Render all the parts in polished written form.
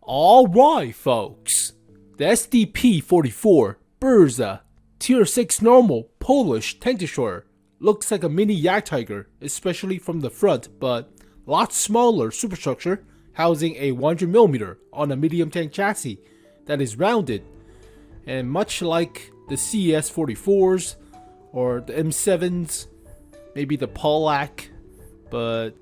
Alright folks, the SDP-44 Burza Tier 6 normal Polish tank destroyer looks like a mini Jagd-CS, especially from the front, but lots smaller superstructure housing a 100mm on a medium tank chassis that is rounded, and much like the CS-44s or the M7s, maybe the 𝗕𝘂𝗿𝘇, but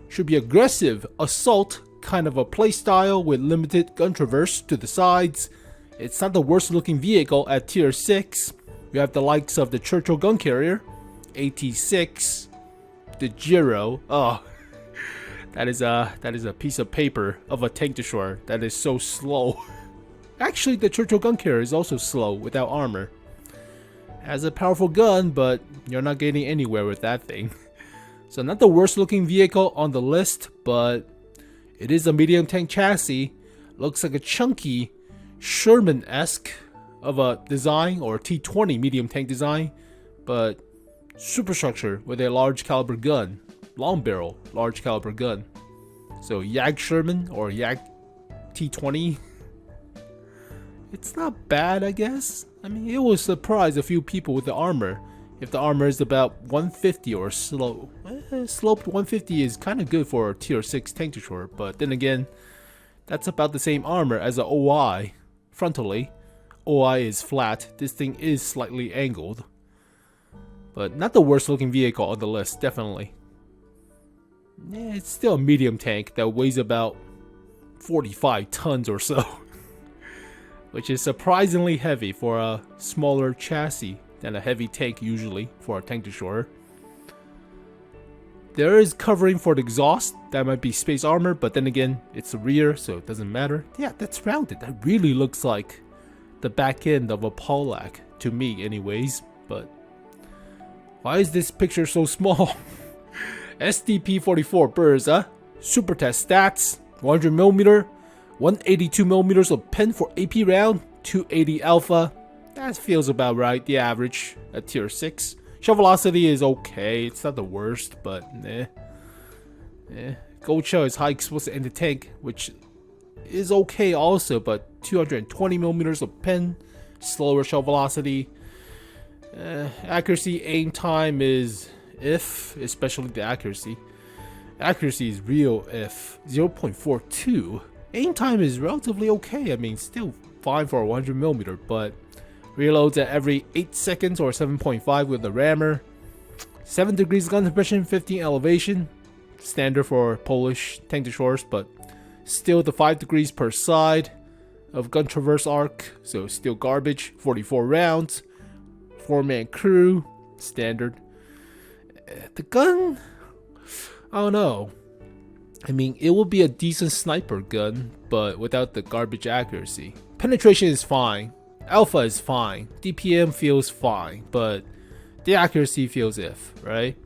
should be aggressive assault kind of a playstyle with limited gun traverse to the sides. It's not the worst looking vehicle at tier 6. You have the likes of the Churchill gun carrier, AT6, the Giro. Oh, that is a piece of paper of a tank destroyer that is so slow. Actually, the Churchill gun carrier is also slow without armor. Has a powerful gun, but you're not getting anywhere with that thing. So not the worst looking vehicle on the list, but it is a medium tank chassis. Looks like a chunky Sherman-esque of a design, or T20 medium tank design, but superstructure with a large caliber gun, long barrel, large caliber gun. So Jagd Sherman or Jagd T20. It's not bad, I guess. I mean, it will surprise a few people with the armor. If the armor is about 150 or slow. Sloped 150 is kind of good for a tier 6 tank destroyer, but then again, that's about the same armor as a OI frontally. OI is flat, this thing is slightly angled. But not the worst looking vehicle on the list, definitely. Yeah, it's still a medium tank that weighs about 45 tons or so. Which is surprisingly heavy for a smaller chassis than a heavy tank usually for a tank destroyer. There is covering for the exhaust, that might be space armor, but then again, it's the rear, so it doesn't matter. Yeah, that's rounded. That really looks like the back end of a 𝗕𝘂𝗿𝘇, to me anyways, but why is this picture so small? SDP-44 Burza, Supertest Stats, 100mm, 182mm of pen for AP round, 280 alpha. That feels about right, the average at tier 6. Shell velocity is okay, it's not the worst, but Gold shell is high explosive in the tank, which is okay also, but 220mm of pen, slower shell velocity. Accuracy, aim time is if, especially the accuracy. Accuracy is real if, 0.42. Aim time is relatively okay, I mean still fine for a 100mm, but reloads at every 8 seconds or 7.5 with the rammer. 7 degrees gun suppression, 15 elevation. Standard for Polish tank destroyers, but still the 5 degrees per side of gun traverse arc, so still garbage. 44 rounds. 4-man crew, standard. The gun, I don't know. I mean, it will be a decent sniper gun, but without the garbage accuracy. Penetration is fine. Alpha is fine. DPM feels fine, but the accuracy feels if, right?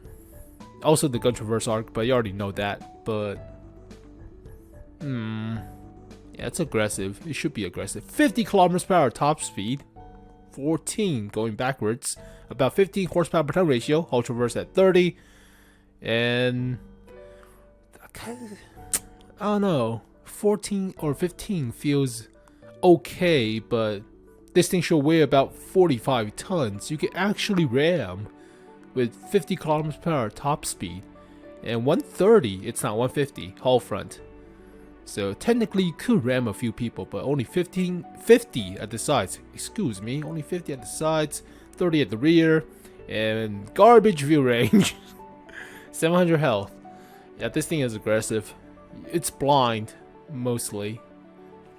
Also the gun traverse arc, but you already know that. But yeah, it's aggressive. It should be aggressive. 50 km/h top speed. 14 going backwards. About 15 horsepower per ton ratio. Hull traverse at 30. And I don't know. 14 or 15 feels okay, but this thing should weigh about 45 tons. You can actually ram with 50 km/h top speed. And 130, it's not 150, hull front. So technically you could ram a few people, but only 50 at the sides. Excuse me, only 50 at the sides, 30 at the rear, and garbage view range. 700 health. Yeah, this thing is aggressive. It's blind, mostly.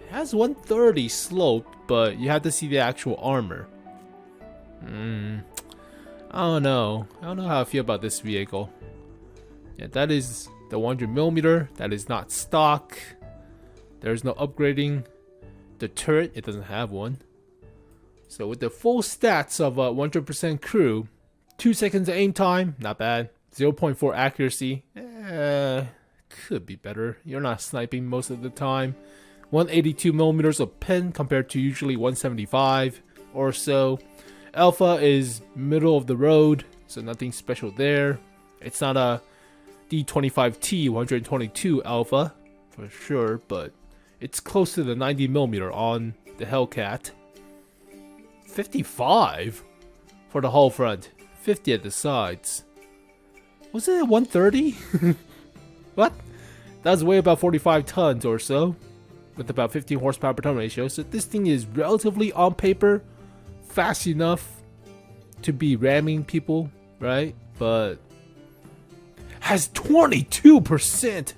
Has 130 slope, but you have to see the actual armor. I don't know. I don't know how I feel about this vehicle. Yeah, that is the 100mm. That is not stock. There's no upgrading. The turret, it doesn't have one. So with the full stats of 100% crew, 2 seconds aim time, not bad. 0.4 accuracy, could be better. You're not sniping most of the time. 182mm of pen compared to usually 175 or so. Alpha is middle of the road, so nothing special there. It's not a D25T 122 alpha for sure, but It's close to the 90mm on the Hellcat. 55 for the whole front, 50 at the sides. Was it 130? What? That's weigh about 45 tons or so, with about 15 horsepower per ton ratio. So this thing is relatively, on paper, fast enough to be ramming people, right? But has 22%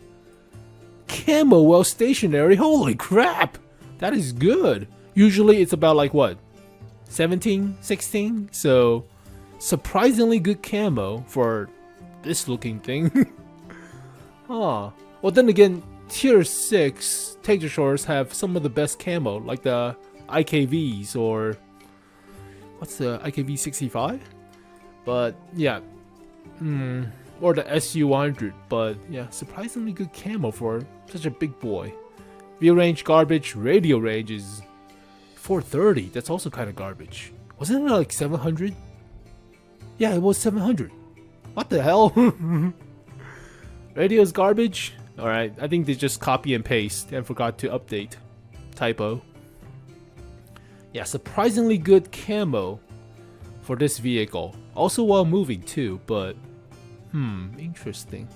camo while stationary. Holy crap, that is good. Usually it's about like what, 17, 16? So surprisingly good camo for this looking thing. Huh. Well, then again, tier 6 Technosaurs have some of the best camo, like the IKVs, or what's the IKV-65? But yeah, or the SU-100. But yeah, surprisingly good camo for such a big boy. View range garbage. Radio range is 430. That's also kind of garbage. Wasn't it like 700? Yeah, it was 700. What the hell? Radio's garbage. Alright, I think they just copy and paste and forgot to update. Typo. Yeah, surprisingly good camo for this vehicle. Also while moving too, but interesting.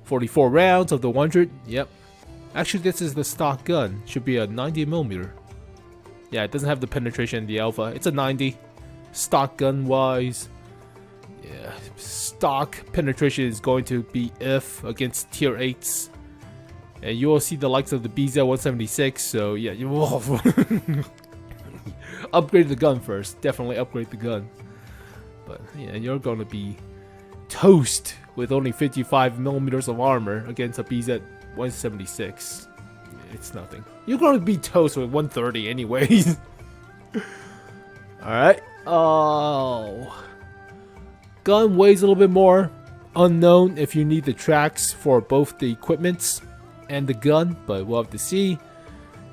44 rounds of the 100. Yep. Actually, this is the stock gun. Should be a 90mm. Yeah, it doesn't have the penetration in the alpha. It's a 90. Stock gun wise, yeah, stock penetration is going to be if against tier 8s. And you will see the likes of the BZ-176. So yeah, you will upgrade the gun first. Definitely upgrade the gun. But yeah, you're going to be toast with only 55mm of armor against a BZ-176. It's nothing. You're going to be toast with 130 anyways. Alright. Oh. Gun weighs a little bit more. Unknown if you need the tracks for both the equipments and the gun, but we'll have to see.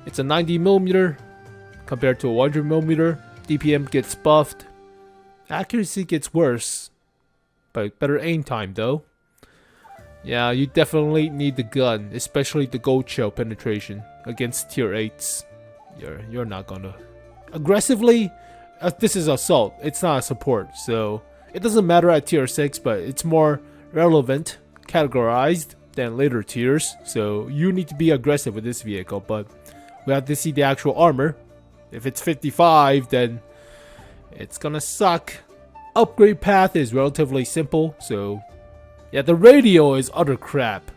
It's a 90mm compared to a 100mm. DPM gets buffed. Accuracy gets worse, but better aim time though. Yeah, you definitely need the gun, especially the gold shell penetration against tier 8s. You're not gonna aggressively. This is assault. It's not a support, so it doesn't matter at tier 6, but it's more relevant categorized than later tiers. So you need to be aggressive with this vehicle, but we have to see the actual armor. If it's 55, then it's gonna suck. Upgrade path is relatively simple, so yeah, the radio is utter crap.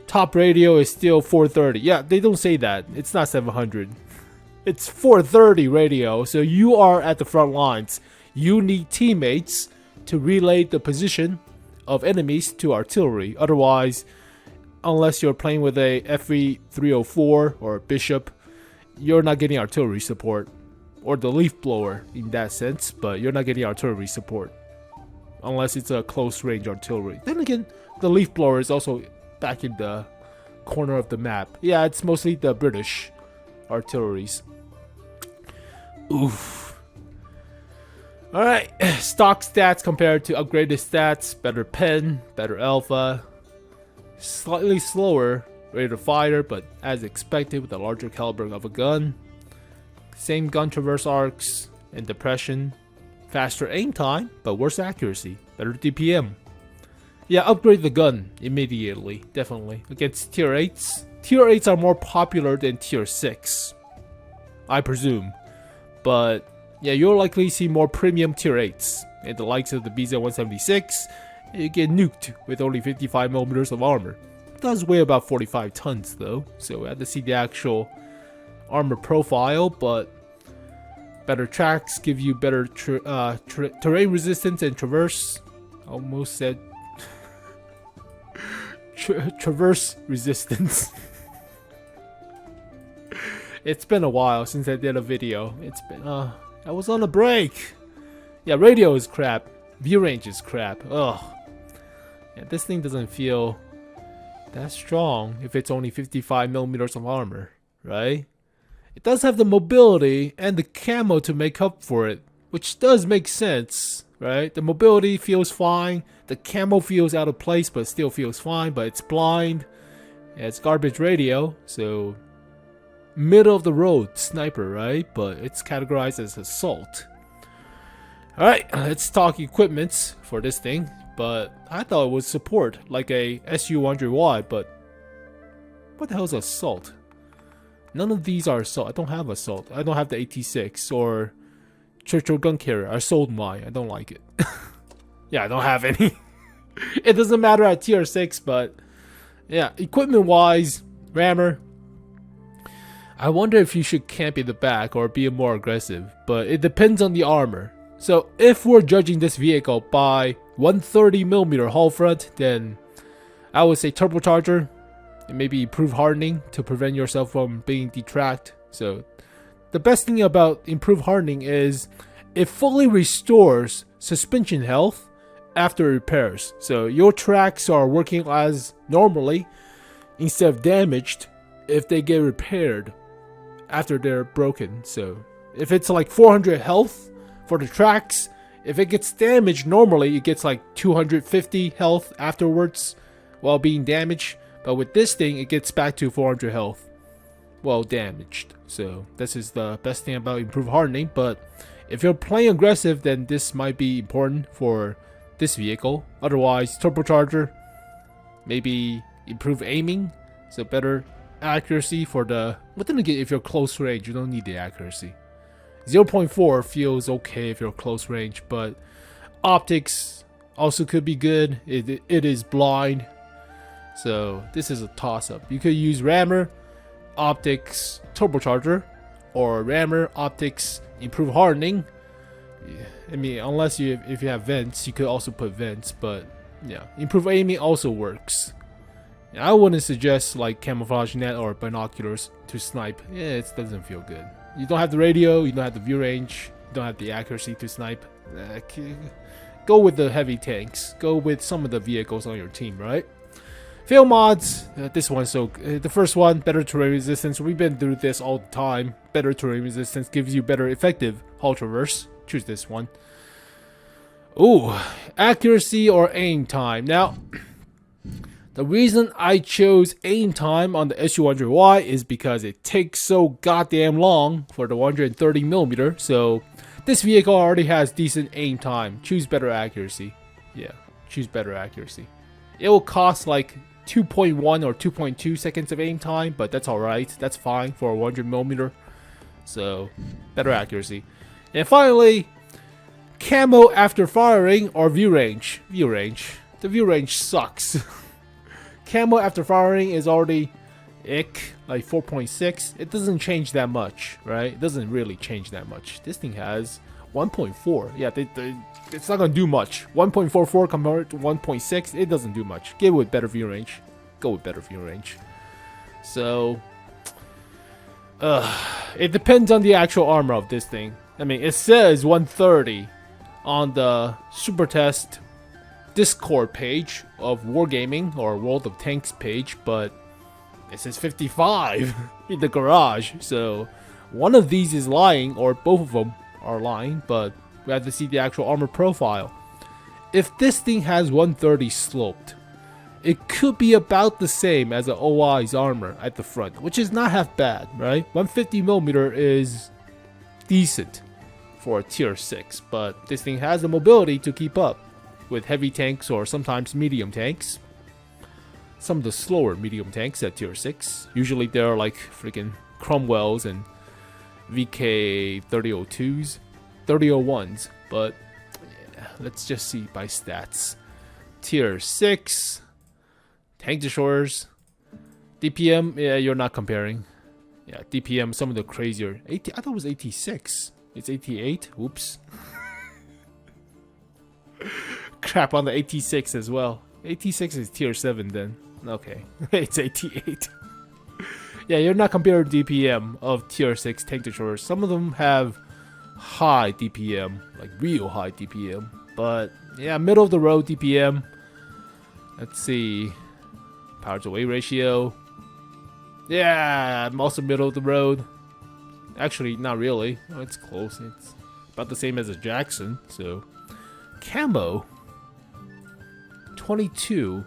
Top radio is still 430. Yeah, they don't say that. It's not 700. It's 430 radio, so you are at the front lines. You need teammates to relay the position of enemies to artillery. Otherwise, unless you're playing with a FV-304 or Bishop, you're not getting artillery support. Or the leaf blower in that sense, but you're not getting artillery support. Unless it's a close range artillery. Then again, the leaf blower is also back in the corner of the map. Yeah, it's mostly the British artilleries. Oof. Alright, stock stats compared to upgraded stats. Better pen, better alpha. Slightly slower rate of fire, but as expected with a larger caliber of a gun. Same gun traverse arcs and depression. Faster aim time, but worse accuracy. Better DPM. Yeah, upgrade the gun immediately, definitely. Against tier 8s. Tier 8s are more popular than tier 6, I presume. But yeah, you'll likely see more premium tier 8s. And the likes of the BZ-176, you get nuked with only 55mm of armor. It does weigh about 45 tons though, so we have to see the actual armor profile, but better tracks give you better terrain resistance and traverse. Almost said traverse resistance. It's been a while since I did a video. It's been I was on a break. Yeah, radio is crap. View range is crap. Ugh. Yeah, this thing doesn't feel that strong if it's only 55mm of armor, right? It does have the mobility and the camo to make up for it, which does make sense, right? The mobility feels fine, the camo feels out of place but still feels fine, but it's blind. Yeah, it's garbage radio, so middle of the road sniper, right? But it's categorized as assault. Alright, let's talk equipments for this thing. But I thought it would support like a SU-100Y, but what the hell is assault? None of these are assault. I don't have assault. I don't have the AT-6 or Churchill gun carrier. I sold mine. I don't like it. Yeah, I don't have any. It doesn't matter at tier 6, but yeah, equipment-wise, rammer. I wonder if you should camp in the back or be more aggressive, but it depends on the armor. So if we're judging this vehicle by 130mm hull front, then I would say turbocharger and maybe improve hardening to prevent yourself from being detract. So the best thing about improved hardening is it fully restores suspension health after repairs. So your tracks are working as normally instead of damaged if they get repaired after they're broken. So if it's like 400 health for the tracks, if it gets damaged normally, it gets like 250 health afterwards while being damaged. But with this thing, it gets back to 400 health while damaged. So this is the best thing about improved hardening. But if you're playing aggressive, then this might be important for this vehicle. Otherwise, turbocharger, maybe improve aiming, so better accuracy for the. But then again, if you're close range, you don't need the accuracy. 0.4 feels okay if you're close range, but optics also could be good. It is blind, so this is a toss-up. You could use rammer, optics, turbocharger, or rammer, optics, improve hardening. I mean, unless if you have vents, you could also put vents, but yeah, improve aiming also works. I wouldn't suggest like camouflage net or binoculars to snipe. Yeah, it doesn't feel good. You don't have the radio, you don't have the view range, you don't have the accuracy to snipe. Go with the heavy tanks. Go with some of the vehicles on your team, right? Fail mods. This one's so the first one, better terrain resistance. We've been through this all the time. Better terrain resistance gives you better effective hull traverse. Choose this one. Ooh, accuracy or aim time. Now, the reason I chose aim time on the SU-100Y is because it takes so goddamn long for the 130mm. So this vehicle already has decent aim time. Choose better accuracy. Yeah, choose better accuracy. It will cost like 2.1 or 2.2 seconds of aim time, but that's alright. That's fine for a 100mm. So better accuracy. And finally, camo after firing or view range. View range. The view range sucks. Camo after firing is already ick, like 4.6. It doesn't change that much, right? It doesn't really change that much. This thing has 1.4. Yeah, it's not gonna do much. 1.44 compared to 1.6, it doesn't do much. Get with better view range. Go with better view range. So, it depends on the actual armor of this thing. I mean, it says 130 on the Supertest Discord page of Wargaming or World of Tanks page, but it says 55 in the garage. So one of these is lying, or both of them are lying, but we have to see the actual armor profile. If this thing has 130 sloped, it could be about the same as an OI's armor at the front, which is not half bad, right? 150mm is decent for a tier 6, but this thing has the mobility to keep up with heavy tanks or sometimes medium tanks. Some of the slower medium tanks at tier 6. Usually they're like freaking Cromwells and VK-3002s, 3001s, but yeah, let's just see by stats. Tier 6, tank destroyers, DPM, yeah, you're not comparing. Yeah, DPM, some of the crazier. I thought it was 86. It's 88. Oops. Crap on the 86 as well. 86 is tier 7 then. Okay. It's 88. Yeah, you're not comparing DPM of tier 6 tank destroyers. Some of them have high DPM, like real high DPM. But yeah, middle of the road DPM. Let's see. Power to weight ratio. Yeah, I'm also middle of the road. Actually, not really. Oh, it's close. It's about the same as a Jackson. So, camo 22,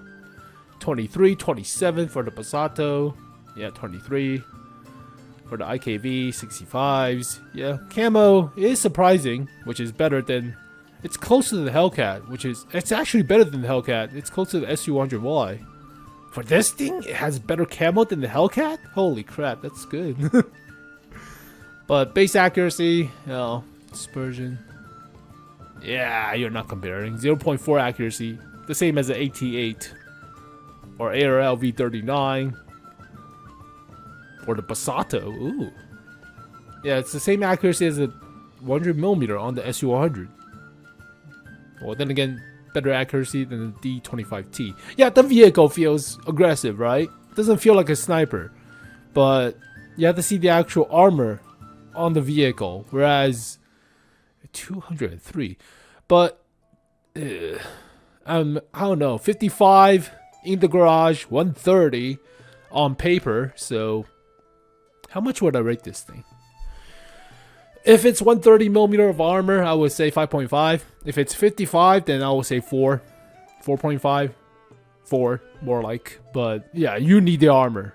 23, 27 for the Passato. Yeah, 23 for the IKV, 65s. Yeah, camo is surprising, which is better than... It's close to the Hellcat, which is... It's actually better than the Hellcat. It's close to the SU-100Y. For this thing, it has better camo than the Hellcat? Holy crap, that's good. But base accuracy, dispersion. Yeah, you're not comparing. 0.4 accuracy, the same as the AT-8 or ARL V39 or the Passato. Ooh, yeah, it's the same accuracy as a 100mm on the SU-100. Well, then again, better accuracy than the D25T. Yeah, the vehicle feels aggressive, right? Doesn't feel like a sniper, but you have to see the actual armor on the vehicle, whereas 203. But I don't know, 55 in the garage, 130 on paper. So how much would I rate this thing? If it's 130mm of armor, I would say 5.5. If it's 55, then I would say 4, 4.5, 4 more like. But yeah, you need the armor.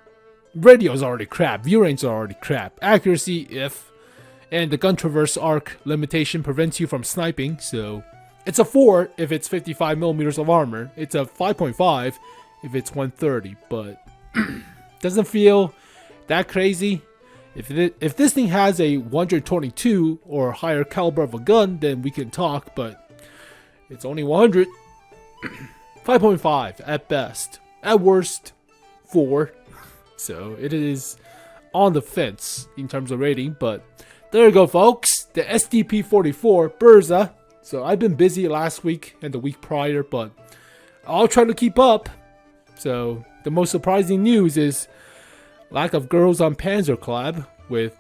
Radio is already crap, view range is already crap, accuracy if, and the gun traverse arc limitation prevents you from sniping, so it's a 4 if it's 55mm of armor, it's a 5.5 if it's 130, but doesn't feel that crazy. If this thing has a 122 or higher caliber of a gun, then we can talk, but it's only 100. 5.5 at best, at worst 4. So it is on the fence in terms of rating, but there you go, folks. The SDP-44 Burza. So I've been busy last week and the week prior, but I'll try to keep up. So the most surprising news is lack of girls on Panzer collab with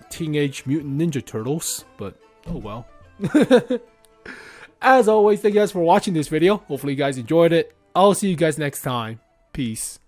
Teenage Mutant Ninja Turtles, but oh well. As always, thank you guys for watching this video. Hopefully you guys enjoyed it. I'll see you guys next time. Peace.